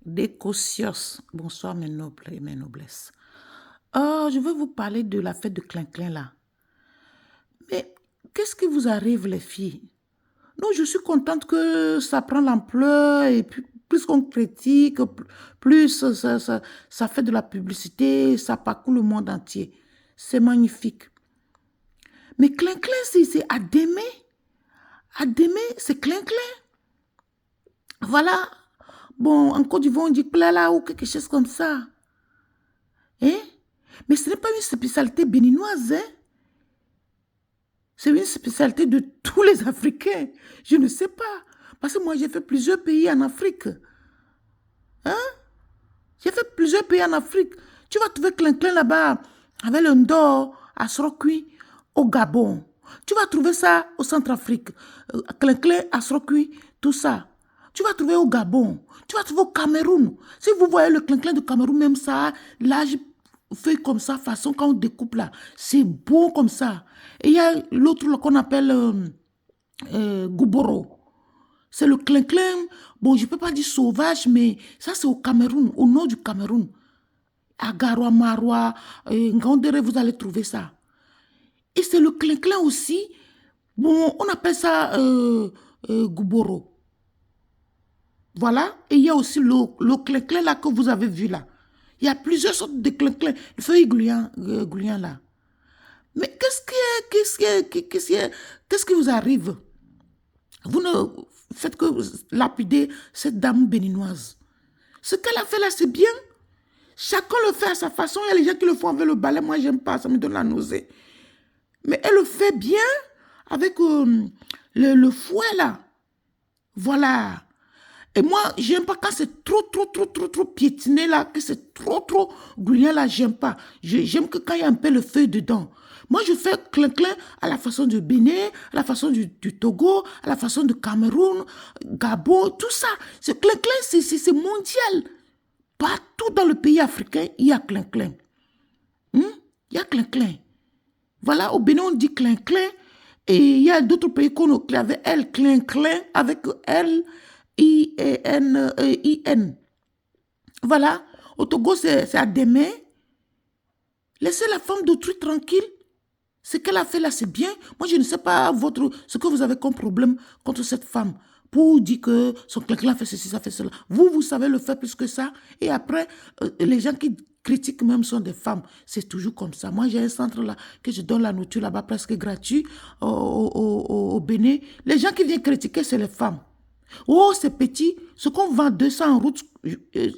Décocios. Bonsoir mes nobles et mes noblesses. Je veux vous parler de la fête de Clin-Clin là. Mais qu'est-ce qui vous arrive les filles? Non, je suis contente que ça prend l'ampleur et plus qu'on critique, plus ça fait de la publicité, ça parcourt le monde entier. C'est magnifique. Mais Clin-Clin, c'est Adémé. Adémé, c'est Clin-Clin. Voilà. Bon, en Côte d'Ivoire, on dit Plala ou quelque chose comme ça. Hein? Mais ce n'est pas une spécialité béninoise, hein? C'est une spécialité de tous les Africains. Je ne sais pas. Parce que moi, j'ai fait plusieurs pays en Afrique. Hein? J'ai fait plusieurs pays en Afrique. Tu vas trouver Clin-Clin là-bas, avec le Ndor, à Sorokui, au Gabon. Tu vas trouver ça au Centrafrique. Clin-Clin, à Sorokui, tout ça. Tu vas trouver au Gabon. Tu vas trouver au Cameroun. Si vous voyez le Clin-Clin du Cameroun, même ça, l'âge fait comme ça, façon quand on découpe là. C'est beau comme ça. Et il y a l'autre qu'on appelle Gouboro. C'est le clin-clin. Bon, je ne peux pas dire sauvage, mais ça, c'est au Cameroun, au nord du Cameroun. À Garoua, Maroua, Ngandere, vous allez trouver ça. Et c'est le clin-clin aussi. Bon, on appelle ça Gouboro. Voilà. Et il y a aussi le clin-clin là que vous avez vu là. Il y a plusieurs sortes de clin-clin. Le feuille gluant là. Mais qu'est-ce qui vous arrive? Vous ne faites que lapider cette dame béninoise. Ce qu'elle a fait là, c'est bien. Chacun le fait à sa façon. Il y a les gens qui le font avec le balai. Moi, j'aime pas. Ça me donne la nausée. Mais elle le fait bien avec le fouet là. Voilà. Et moi, j'aime pas quand c'est trop piétiné là, que c'est trop gluant là, j'aime pas. J'aime que quand il y a un peu le feu dedans. Moi, je fais clin-clin à la façon du Bénin, à la façon du Togo, à la façon du Cameroun, Gabon, tout ça. Ce clin-clin, c'est mondial. Partout dans le pays africain, il y a clin-clin. Il y a clin-clin. Voilà, au Bénin, on dit clin-clin. Et il y a d'autres pays qu'on a avec L, clin-clin, avec L, I-N, I-N. Voilà. Au Togo, c'est à demain. Laissez la femme d'autrui tranquille. Ce qu'elle a fait là, c'est bien. Moi, je ne sais pas ce que vous avez comme problème contre cette femme. Pour dire que son clin-clin a fait ceci, ça fait cela. Vous savez le faire plus que ça. Et après, les gens qui critiquent même sont des femmes. C'est toujours comme ça. Moi, j'ai un centre là que je donne la nourriture là-bas presque gratuit au Bénin. Les gens qui viennent critiquer, c'est les femmes. Oh, c'est petit. Ce qu'on vend 200 en route,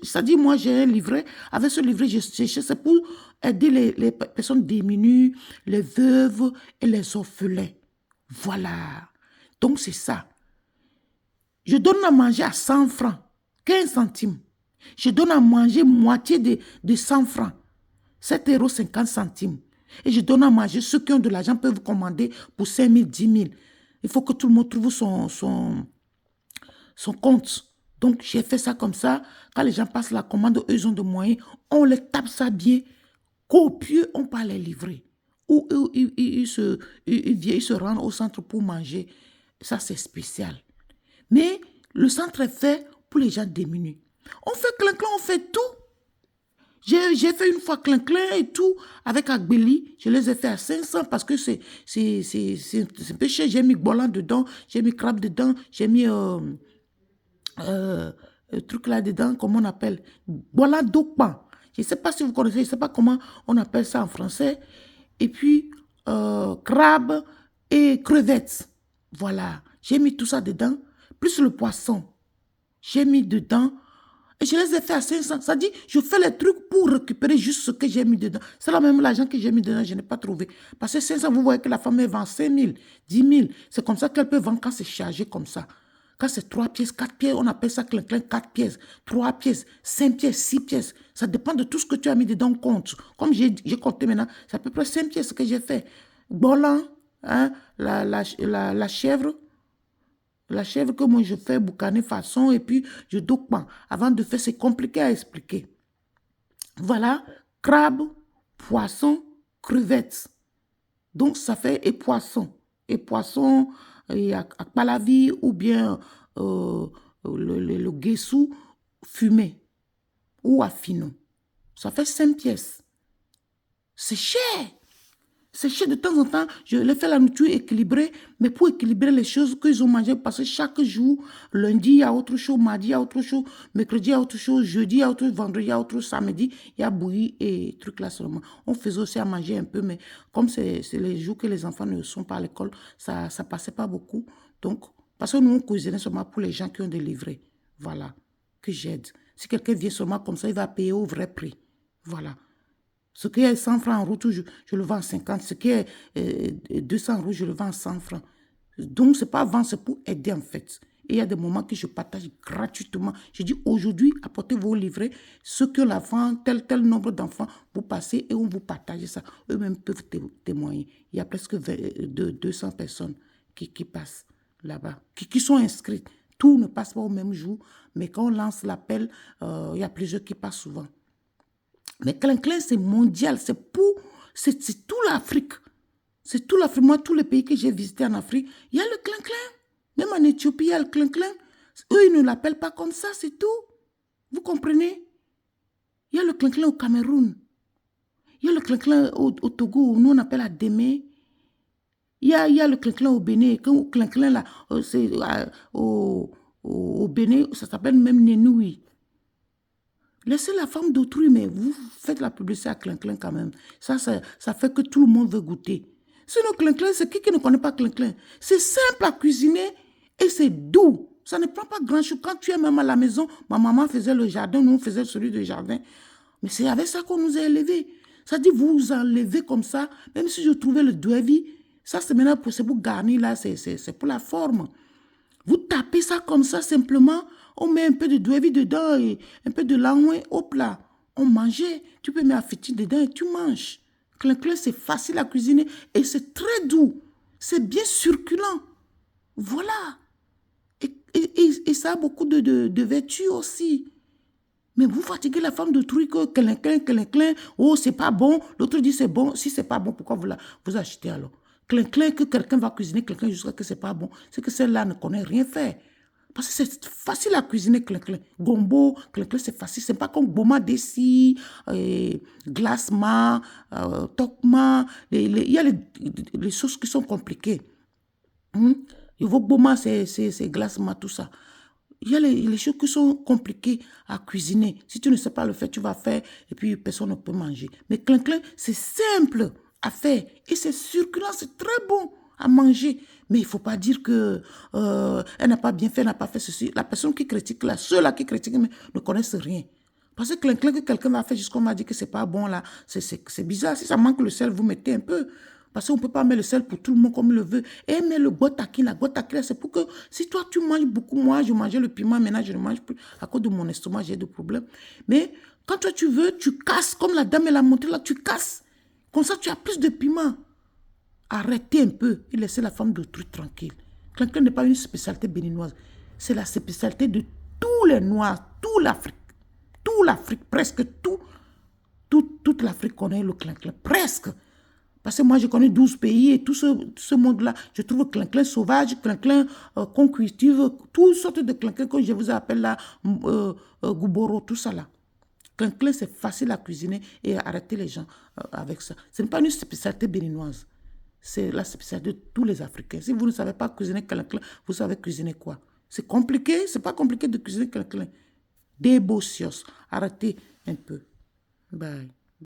ça dit, moi, j'ai un livret. Avec ce livret, c'est pour aider les personnes démunies, les veuves et les orphelins. Voilà. Donc, c'est ça. Je donne à manger à 100 francs, 15 centimes. Je donne à manger moitié de 100 francs, 7,50 €. Et je donne à manger, ceux qui ont de l'argent peuvent commander pour 5 000, 10 000. Il faut que tout le monde trouve son compte. Donc, j'ai fait ça comme ça. Quand les gens passent la commande, eux, ils ont de moyens. On les tape ça bien. Copieux, on peut les livrer. Ou ils se rendent au centre pour manger. Ça, c'est spécial. Mais le centre est fait pour les gens démunis. On fait clin-clin, on fait tout. J'ai fait une fois clin-clin et tout avec Agbeli. Je les ai fait à 500 parce que c'est un peu cher. J'ai mis bolan dedans, j'ai mis crabe dedans, j'ai mis le truc là-dedans, comment on appelle? Bolan d'okpan. Je ne sais pas si vous connaissez, je ne sais pas comment on appelle ça en français. Et puis, crabe et crevettes. Voilà. J'ai mis tout ça dedans, plus le poisson. J'ai mis dedans et je les ai fait à 500. Ça dit, je fais les trucs pour récupérer juste ce que j'ai mis dedans. C'est là même l'argent que j'ai mis dedans, je n'ai pas trouvé. Parce que 500, vous voyez que la femme, elle vend 5 000, 10 000. C'est comme ça qu'elle peut vendre quand c'est chargé comme ça. Quand c'est 3 pièces, 4 pièces, on appelle ça clin-clin, 4 pièces, 3 pièces, 5 pièces, 6 pièces. Ça dépend de tout ce que tu as mis dedans compte. Comme j'ai compté maintenant, c'est à peu près 5 pièces que j'ai fait. Bolan, hein, la chèvre. La chèvre que moi je fais boucaner façon et puis je doute pas. Avant de faire, c'est compliqué à expliquer. Voilà, crabe, poisson, crevettes. Donc ça fait et poisson. Et poisson, à palavi ou bien le guessou fumé. ou à Fino. Ça fait 5 pièces. C'est cher. C'est cher de temps en temps. Je les fais la nourriture équilibrée, mais pour équilibrer les choses qu'ils ont mangées, parce que chaque jour, lundi, il y a autre chose, mardi, il y a autre chose, mercredi, il y a autre chose, jeudi, il y a autre chose, vendredi, il y a autre chose, samedi, il y a bouilli et trucs là seulement. On faisait aussi à manger un peu, mais comme c'est les jours que les enfants ne sont pas à l'école, ça ne passait pas beaucoup. Donc, parce que nous, on cuisinait seulement pour les gens qui ont des livrets. Voilà, que j'aide. Si quelqu'un vient seulement comme ça, il va payer au vrai prix. Voilà. Ce qui est 100 francs en route, je le vends à 50. Ce qui est 200 en route, je le vends à 100 francs. Donc, ce n'est pas vendre, c'est pour aider en fait. Et il y a des moments que je partage gratuitement. Je dis aujourd'hui, apportez vos livrets. Ceux qui ont l'enfant, tel nombre d'enfants, vous passez et on vous partage ça. Eux-mêmes peuvent témoigner. Il y a presque 200 personnes qui passent là-bas, qui sont inscrites. Tout ne passe pas au même jour, mais quand on lance l'appel, il y a plusieurs qui passent souvent. Mais Klein-Klein, c'est mondial, c'est tout l'Afrique. C'est tout l'Afrique. Moi, tous les pays que j'ai visités en Afrique, il y a le Klein-Klein. Même en Éthiopie, il y a le Klein-Klein. Eux, ils ne l'appellent pas comme ça, c'est tout. Vous comprenez? Il y a le Klein-Klein au Cameroun. Il y a le Klein-Klein au Togo, nous on appelle Adémé. Il y a le Klein-Klein au Bénin. Quand le Klein-Klein, là, au Bénin, ça s'appelle même Nénoui. Laissez la femme d'autrui, mais vous faites la publicité à Klein-Klein quand même. Ça fait que tout le monde veut goûter. Sinon, Klein-Klein, c'est qui ne connaît pas Klein-Klein? C'est simple à cuisiner et c'est doux. Ça ne prend pas grand-chose. Quand tu es même à la maison, ma maman faisait le jardin, nous on faisait celui du jardin. Mais c'est avec ça qu'on nous a élevés. Ça dit, vous vous enlevez comme ça, même si je trouvais le douévi, ça c'est maintenant pour garnir là, c'est pour la forme. Vous tapez ça comme ça simplement, on met un peu de douévi dedans et un peu de langouin au plat. On mangeait, tu peux mettre un fétis dedans et tu manges. Klein-Klein, c'est facile à cuisiner et c'est très doux. C'est bien succulent. Voilà. Et ça a beaucoup de vertus aussi. Mais vous fatiguez la femme de trucs, Klein-Klein, oh c'est pas bon. L'autre dit c'est bon. Si c'est pas bon, pourquoi vous achetez alors? Klein-Klein, que quelqu'un va cuisiner quelqu'un jusqu'à que c'est pas bon. C'est que celle-là ne connaît rien faire. Parce que c'est facile à cuisiner Klein-Klein. Gombo, Klein-Klein, c'est facile. C'est pas comme Boma Desi, Glacement, Tokma. Il y a les choses qui sont compliquées. Il faut Boma, c'est Glacement, tout ça. Il y a les choses qui sont compliquées à cuisiner. Si tu ne sais pas le faire, tu vas faire et puis personne ne peut manger. Mais Klein-Klein, c'est simple à faire et c'est succulent, c'est très bon à manger. Mais il ne faut pas dire que elle n'a pas bien fait, elle n'a pas fait ceci. La personne qui critique, ceux-là qui critiquent ne connaissent rien. Parce que Klein-Klein, que quelqu'un va faire jusqu'à qu'on m'a dit que c'est pas bon là, c'est bizarre. Si ça manque le sel, vous mettez un peu. Parce qu'on ne peut pas mettre le sel pour tout le monde comme il le veut. Et mais le gotaki, c'est pour que si toi tu manges beaucoup, moi je mangeais le piment, maintenant je ne mange plus. À cause de mon estomac, j'ai des problèmes. Mais quand toi tu veux, tu casses, comme la dame elle a montré là, tu casses. Comme ça tu as plus de piment. Arrêtez un peu et laissez la femme d'autrui tranquille. Klein-Klein n'est pas une spécialité béninoise. C'est la spécialité de tous les Noirs, toute l'Afrique. Toute l'Afrique, presque toute l'Afrique connaît le Klein-Klein, presque. Parce que moi, je connais 12 pays et tout ce monde-là, je trouve Klein-Klein sauvage, Klein-Klein qu'on cultive, toutes sortes de Klein-Klein que je vous appelle là, Gouboro, tout ça là. Klein-Klein, c'est facile à cuisiner et à arrêter les gens avec ça. Ce n'est pas une spécialité béninoise. C'est la spécialité de tous les Africains. Si vous ne savez pas cuisiner Klein-Klein, vous savez cuisiner quoi? C'est compliqué, c'est pas compliqué de cuisiner Klein-Klein. Des beaux sios. Arrêtez un peu. Bye.